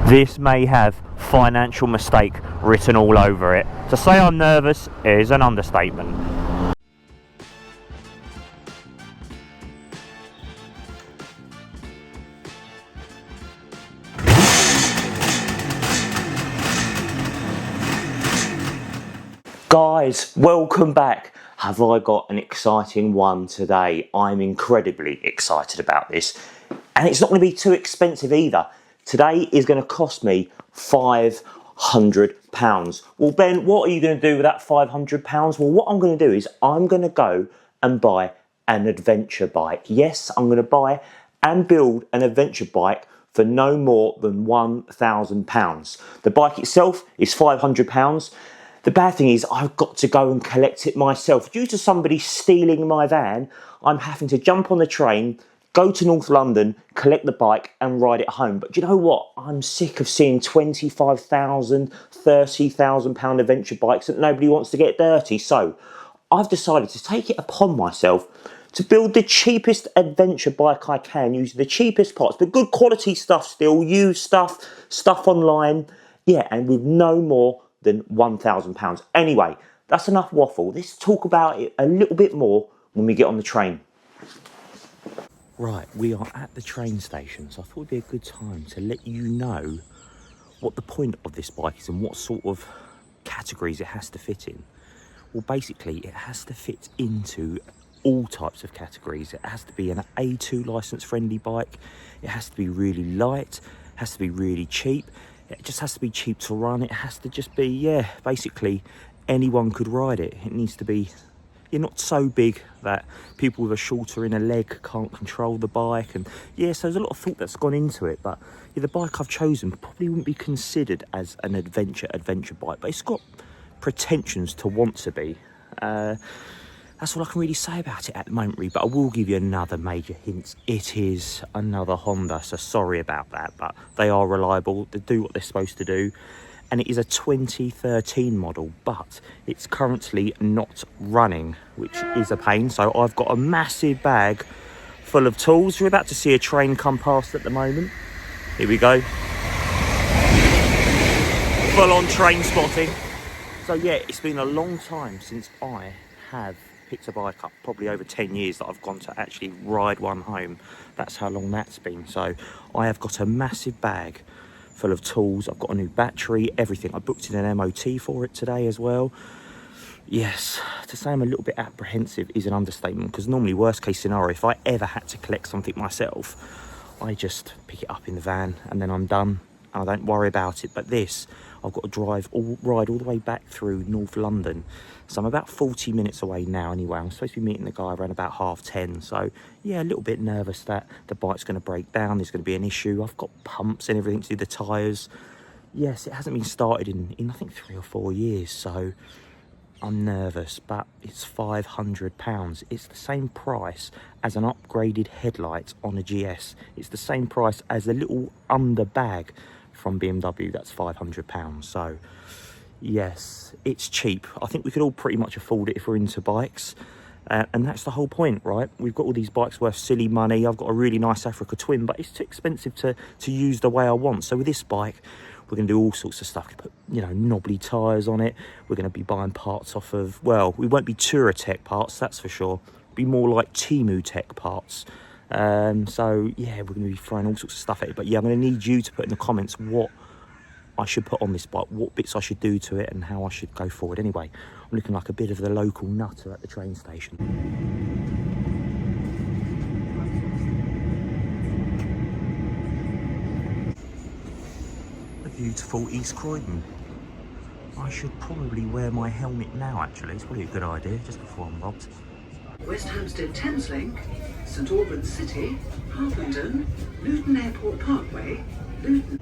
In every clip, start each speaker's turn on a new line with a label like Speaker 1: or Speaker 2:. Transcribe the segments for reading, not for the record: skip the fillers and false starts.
Speaker 1: This may have financial mistake written all over it. To say I'm nervous is an understatement. Guys, welcome back. Have I got an exciting one today? I'm incredibly excited about this. And it's not going to be too expensive either. Today is going to cost me £500. Well, Ben, what are you going to do with that £500? Well, what I'm going to do is I'm going to go and buy an adventure bike. Yes, I'm going to buy and build an adventure bike for no more than £1,000. The bike itself is £500. The bad thing is I've got to go and collect it myself. Due to somebody stealing my van, I'm having to jump on the train, go to North London, collect the bike and ride it home. But do you know what? I'm sick of seeing £25,000, £30,000 adventure bikes that nobody wants to get dirty. So I've decided to take it upon myself to build the cheapest adventure bike I can, using the cheapest parts, but good quality stuff still, used stuff, stuff online. Yeah, and with no more than £1,000. Anyway, that's enough waffle. Let's talk about it a little bit more when we get on the train. Right, we are at the train station, so I thought it'd be a good time to let you know what the point of this bike is and what sort of categories it has to fit in. Well, basically, it has to fit into all types of categories. It has to be an A2 license friendly bike. It has to be really light, it has to be really cheap. It just has to be cheap to run. It has to just be, yeah, basically anyone could ride it. It needs to be, you're not so big that people with a shorter inner leg can't control the bike. And yeah, so there's a lot of thought that's gone into it. But yeah, the bike I've chosen probably wouldn't be considered as an adventure bike, but it's got pretensions to want to be. That's all I can really say about it at the moment, really. But I will give you another major hint. It is another Honda, so sorry about that. But they are reliable. They do what they're supposed to do. And it is a 2013 model, but it's currently not running, which is a pain. So I've got a massive bag full of tools. You're about to see a train come past at the moment. Here we go. Full on train spotting. So yeah, it's been a long time since I have picked a bike up, probably over 10 years that I've gone to actually ride one home. That's how long that's been. So I have got a massive bag full of tools. I've got a new battery, everything. I booked in an MOT for it today as well. Yes, to say I'm a little bit apprehensive is an understatement, because normally, worst case scenario, if I ever had to collect something myself, I just pick it up in the van and then I'm done and I don't worry about it. But this, I've got to ride all the way back through North London. So I'm about 40 minutes away now anyway. I'm supposed to be meeting the guy around about 10:30. So yeah, a little bit nervous that the bike's going to break down. There's going to be an issue. I've got pumps and everything to do the tyres. Yes, it hasn't been started in I think 3 or 4 years. So I'm nervous, but it's £500. It's the same price as an upgraded headlight on a GS. It's the same price as a little under bag from BMW. That's £500. So yes, it's cheap. I think we could all pretty much afford it if we're into bikes. And that's the whole point, right? We've got all these bikes worth silly money. I've got a really nice Africa Twin, but it's too expensive to use the way I want. So with this bike, we're going to do all sorts of stuff. Put, you know, knobbly tyres on it. We're going to be buying parts off of, well, we won't be Touratech parts, that's for sure. It'll be more like Temu Tech parts. So yeah, we're going to be throwing all sorts of stuff at it. But yeah, I'm going to need you to put in the comments what I should put on this bike, what bits I should do to it and how I should go forward. Anyway, I'm looking like a bit of the local nutter at the train station. The beautiful East Croydon. I should probably wear my helmet now, actually. It's probably a good idea, just before I'm robbed.
Speaker 2: West Hampstead Thameslink, St Albans City, Harpenden, Luton Airport Parkway, Luton.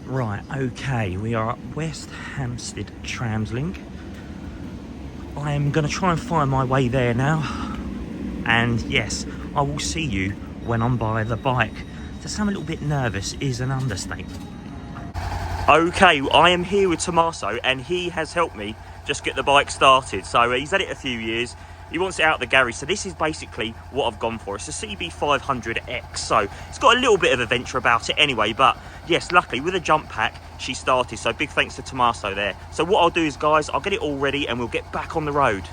Speaker 1: Right, okay, we are at West Hampstead Tramslink. I am going to try and find my way there now. And yes, I will see you when I'm by the bike. To sound a little bit nervous is an understatement. Okay, I am here with Tommaso and he has helped me just get the bike started. So he's had it a few years. He wants it out of the garage. So this is basically what I've gone for. It's a CB500X. So it's got a little bit of adventure about it anyway. But yes, luckily with a jump pack, she started. So big thanks to Tommaso there. So what I'll do is, guys, I'll get it all ready and we'll get back on the road.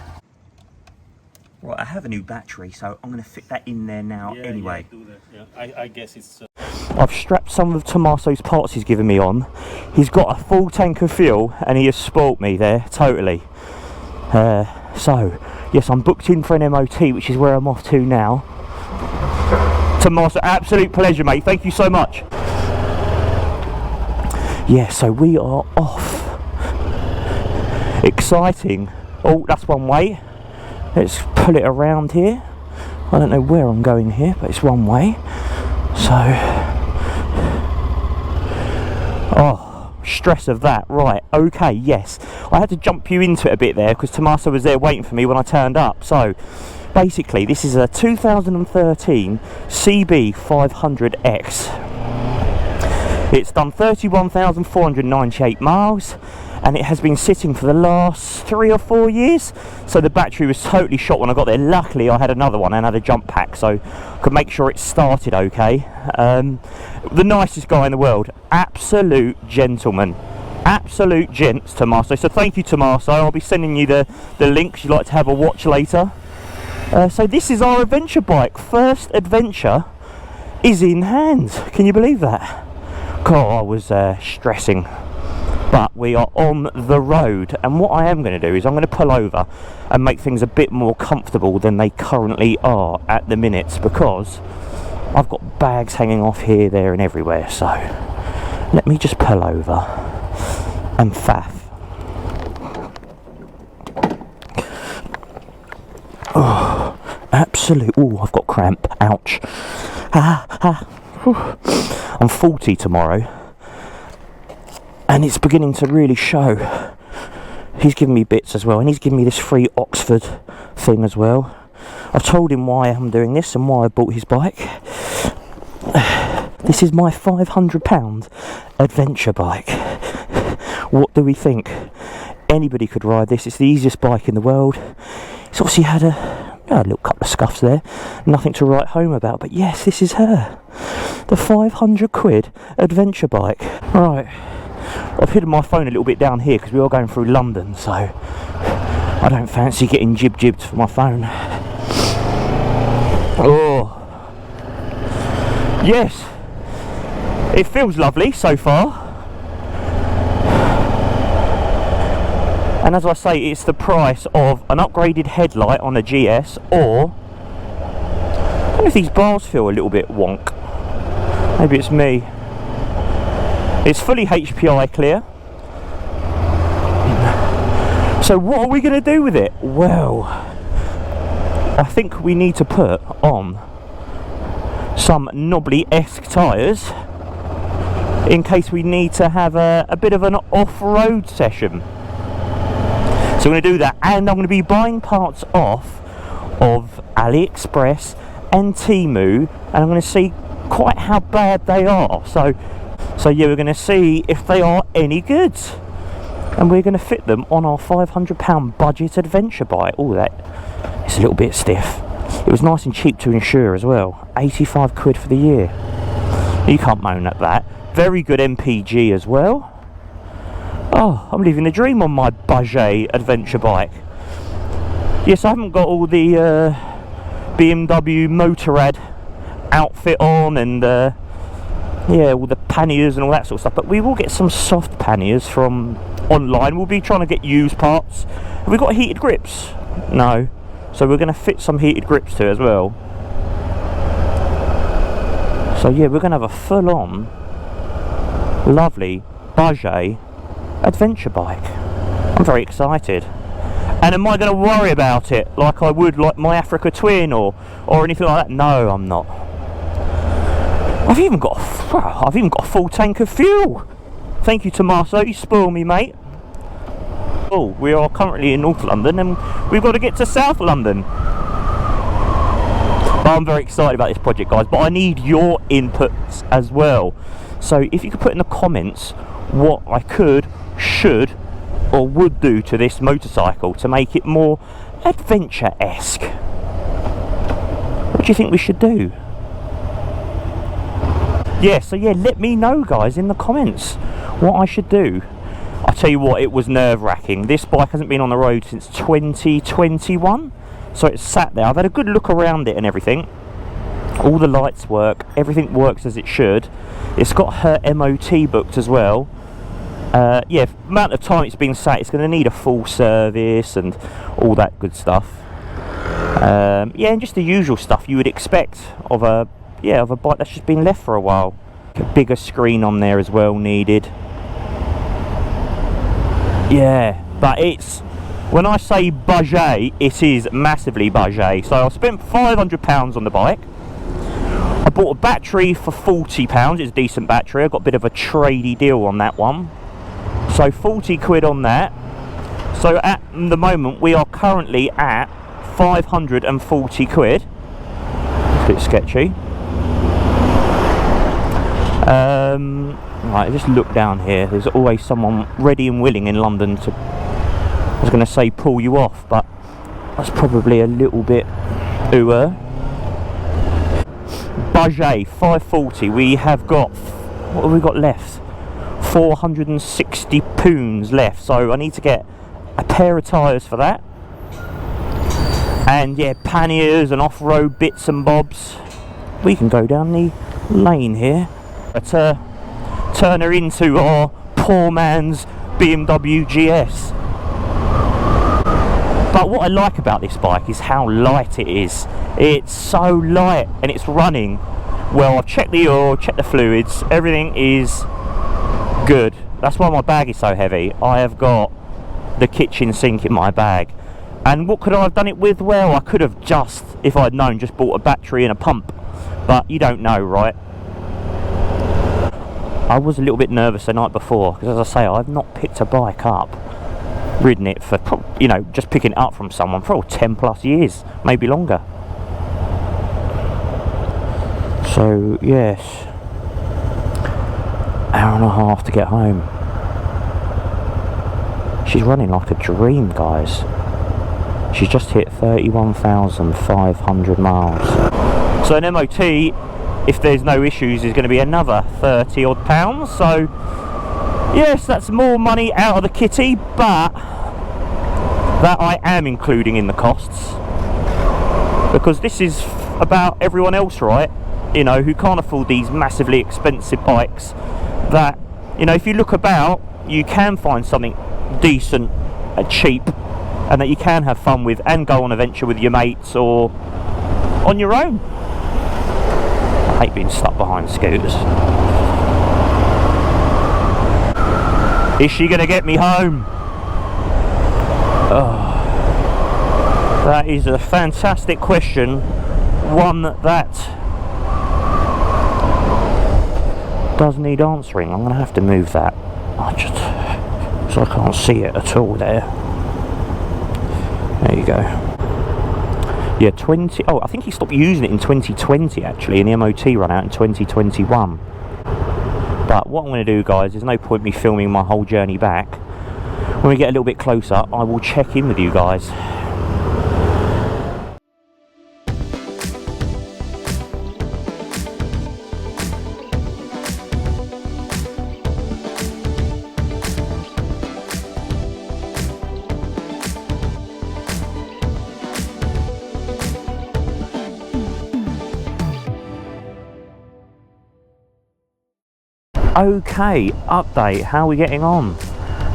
Speaker 1: Right, I have a new battery, so I'm going to fit that in there now anyway.
Speaker 3: Yeah, do that. Yeah. I guess it's...
Speaker 1: I've strapped some of Tommaso's parts he's given me on. He's got a full tank of fuel and he has spoilt me there, totally. So, yes, I'm booked in for an MOT, which is where I'm off to now. Tommaso, absolute pleasure, mate. Thank you so much. Yeah, so we are off. Exciting. Oh, that's one way. Let's pull it around here. I don't know where I'm going here, but it's one way. So, oh, stress of that. Right, okay, yes. I had to jump you into it a bit there because Tommaso was there waiting for me when I turned up. So, basically, this is a 2013 CB500X. It's done 31,498 miles. And it has been sitting for the last 3 or 4 years, so the battery was totally shot when I got there. Luckily I had another one and had a jump pack, so I could make sure it started okay. The nicest guy in the world, absolute gentleman, absolute gents, Tommaso. So thank you, Tommaso. I'll be sending you the links you'd like to have a watch later. So this is our adventure bike. First adventure is in hand. Can you believe that? God, I was stressing. But we are on the road, and what I am going to do is I'm going to pull over and make things a bit more comfortable than they currently are at the minute, because I've got bags hanging off here, there and everywhere. So let me just pull over and faff. Oh, absolute. Oh, I've got cramp. Ouch. I'm 40 tomorrow. And it's beginning to really show. He's given me bits as well, and he's given me this free Oxford thing as well. I've told him why I'm doing this and why I bought his bike. This is my £500 adventure bike. What do we think? Anybody could ride this. It's the easiest bike in the world. It's obviously had a little couple of scuffs there. Nothing to write home about, but yes, this is her. The 500 quid adventure bike. Right. I've hidden my phone a little bit down here because we are going through London, so I don't fancy getting jibbed for my phone. Oh, yes, it feels lovely so far. And as I say, it's the price of an upgraded headlight on a GS, or I don't know if these bars feel a little bit wonk. Maybe it's me. It's fully HPI clear. So what are we going to do with it? Well, I think we need to put on some knobbly-esque tyres in case we need to have a bit of an off-road session. So I'm going to do that, and I'm going to be buying parts off of AliExpress and Temu, and I'm going to see quite how bad they are. So yeah, we're going to see if they are any good, and we're going to fit them on our £500 budget adventure bike. Oh, that is a little bit stiff. It was nice and cheap to insure as well. 85 quid for the year. You can't moan at that. Very good MPG as well. Oh, I'm living the dream on my budget adventure bike. Yes, I haven't got all the BMW Motorrad outfit on, and yeah, all the panniers and all that sort of stuff, but we will get some soft panniers from online. We'll be trying to get used parts. Have we got heated grips? No. So we're going to fit some heated grips to it as well. So yeah, we're going to have a full-on lovely budget adventure bike. I'm very excited. And am I going to worry about it like I would like my Africa Twin or anything like that? No, I'm not. I've even got a full tank of fuel. Thank you, Tommaso. You spoil me, mate. Oh, we are currently in North London and we've got to get to South London. But I'm very excited about this project, guys, but I need your inputs as well. So if you could put in the comments what I could, should or would do to this motorcycle to make it more adventure-esque. What do you think we should do? Yeah, so yeah, let me know, guys, in the comments what I should do. I tell you what, it was nerve-wracking. This bike hasn't been on the road since 2021, so it's sat there. I've had a good look around it and everything. All the lights work, everything works as it should. It's got her MOT booked as well. Yeah, amount of time it's been sat, it's going to need a full service and all that good stuff. Yeah, and just the usual stuff you would expect of a bike that's just been left for a while. A bigger screen on there as well needed. Yeah, but it's, when I say budget, it is massively budget. So I spent £500 on the bike. I bought a battery for £40. It's a decent battery. I got a bit of a tradey deal on that one. So 40 quid on that. So at the moment we are currently at 540 quid. It's a bit sketchy. Right, just look down here. There's always someone ready and willing in London to, I was going to say pull you off, but that's probably a little bit budget 540. We have got, what have we got left? 460 pounds left, so I need to get a pair of tyres for that, and yeah, panniers and off-road bits and bobs. We can go down the lane here, but turn her into our poor man's BMW GS. But what I like about this bike is how light it is. It's so light and it's running well. I've checked the oil, checked the fluids, everything is good. That's why my bag is so heavy. I have got the kitchen sink in my bag. And what could I have done it with? Well, I could have just, if I'd known, just bought a battery and a pump. But you don't know, right? I was a little bit nervous the night before, because as I say, I've not picked a bike up, ridden it for, you know, just picking it up from someone for 10 plus years, maybe longer. So, yes, hour and a half to get home. She's running like a dream, guys. She's just hit 31,500 miles. So an MOT, if there's no issues, is going to be another 30 odd pounds. So yes, that's more money out of the kitty, but that I am including in the costs, because this is about everyone else, right? You know, who can't afford these massively expensive bikes. That, you know, if you look about, you can find something decent and cheap, and that you can have fun with and go on a venture with your mates or on your own. I hate being stuck behind scooters. Is she going to get me home? Oh, that is a fantastic question. One that does need answering. I'm going to have to move that. So I can't see it at all there. There you go. Yeah, I think he stopped using it in 2020 actually, and the MOT run out in 2021. But what I'm going to do, guys, there's no point me filming my whole journey back. When we get a little bit closer, I will check in with you guys. Okay, update, how are we getting on?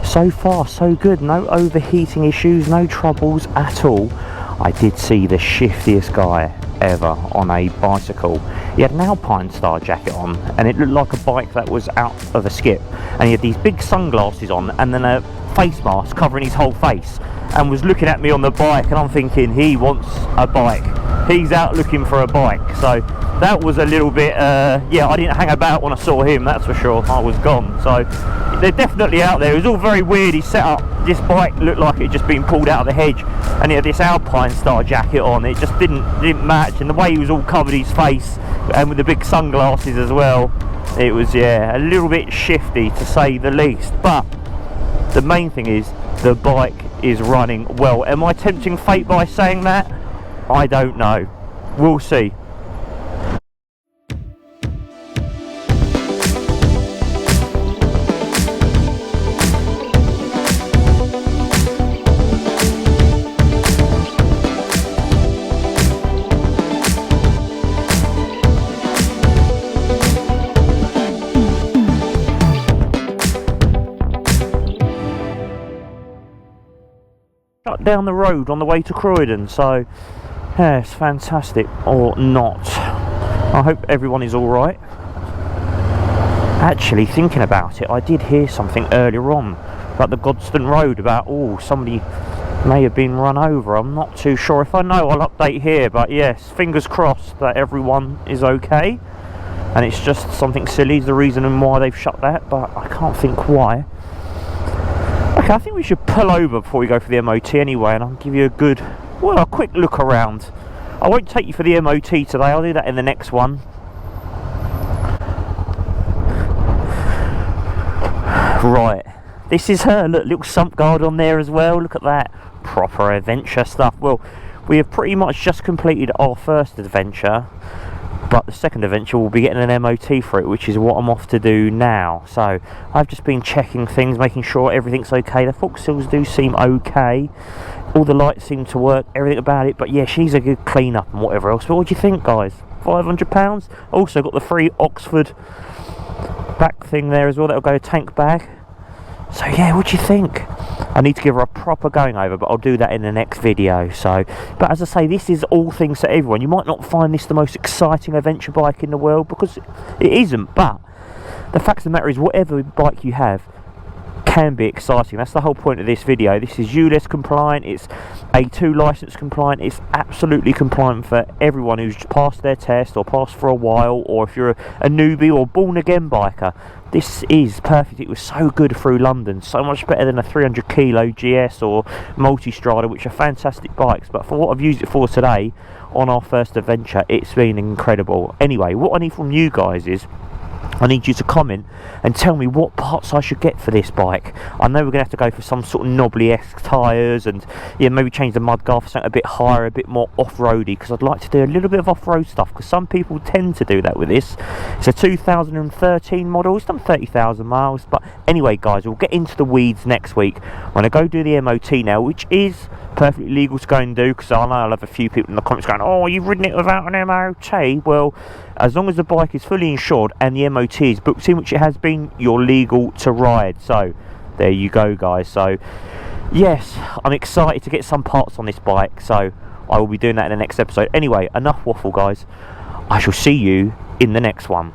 Speaker 1: So far so good, no overheating issues, no troubles at all. I did see the shiftiest guy ever on a bicycle. He had an Alpine Star jacket on, and it looked like a bike that was out of a skip, and he had these big sunglasses on and then a face mask covering his whole face, and was looking at me on the bike, and I'm thinking, he wants a bike, he's out looking for a bike. So that was a little bit, yeah, I didn't hang about when I saw him, that's for sure. I was gone. So they're definitely out there. It was all very weird. He set up, this bike looked like it had just been pulled out of the hedge, and he had this Alpine Star jacket on. It just didn't match, and the way he was all covered his face, and with the big sunglasses as well, it was, yeah, a little bit shifty to say the least. But the main thing is, the bike is running well. Am I tempting fate by saying that? I don't know. We'll see. Shut down the road on the way to Croydon, so yeah, it's fantastic. Or not. I hope everyone is alright. Actually, thinking about it, I did hear something earlier on about the Godstone Road, about, oh, somebody may have been run over. I'm not too sure. If I know, I'll update here, but yes, fingers crossed that everyone is okay, and it's just something silly is the reason why they've shut that, but I can't think why. Okay, I think we should pull over before we go for the MOT anyway, and I'll give you a good, well, a quick look around. I won't take you for the MOT today, I'll do that in the next one. Right, this is her, look, little sump guard on there as well, look at that, proper adventure stuff. Well, we have pretty much just completed our first adventure, but the second adventure will be getting an MOT for it, which is what I'm off to do now. So I've just been checking things, making sure everything's okay. The fork seals do seem okay, all the lights seem to work, everything about it, but yeah, she needs a good clean up and whatever else. But what do you think, guys? £500. Also got the free Oxford back thing there as well, that'll go tank bag. So yeah, what do you think? I need to give her a proper going over, but I'll do that in the next video. So, but as I say, this is all things to everyone. You might not find this the most exciting adventure bike in the world, because it isn't, but the fact of the matter is, whatever bike you have can be exciting. That's the whole point of this video. This is ULEZ compliant, it's A2 license compliant, it's absolutely compliant for everyone who's passed their test or passed for a while, or if you're a newbie or born again biker. This is perfect. It was so good through London, so much better than a 300 kilo GS or Multistrada, which are fantastic bikes, but for what I've used it for today on our first adventure, it's been incredible. Anyway, what I need from you guys is, I need you to comment and tell me what parts I should get for this bike. I know we're going to have to go for some sort of knobbly-esque tyres, and yeah, maybe change the mudguard for something a bit higher, a bit more off-roady, because I'd like to do a little bit of off-road stuff, because some people tend to do that with this. It's a 2013 model, it's done 30,000 miles, but anyway guys, we'll get into the weeds next week when I go do the MOT now, which is perfectly legal to go and do, because I know I'll have a few people in the comments going, oh, you've ridden it without an MOT. Well, as long as the bike is fully insured and the MOT is booked in, which it has been, you're legal to ride. So there you go guys. So yes, I'm excited to get some parts on this bike, so I will be doing that in the next episode. Anyway, enough waffle guys, I shall see you in the next one.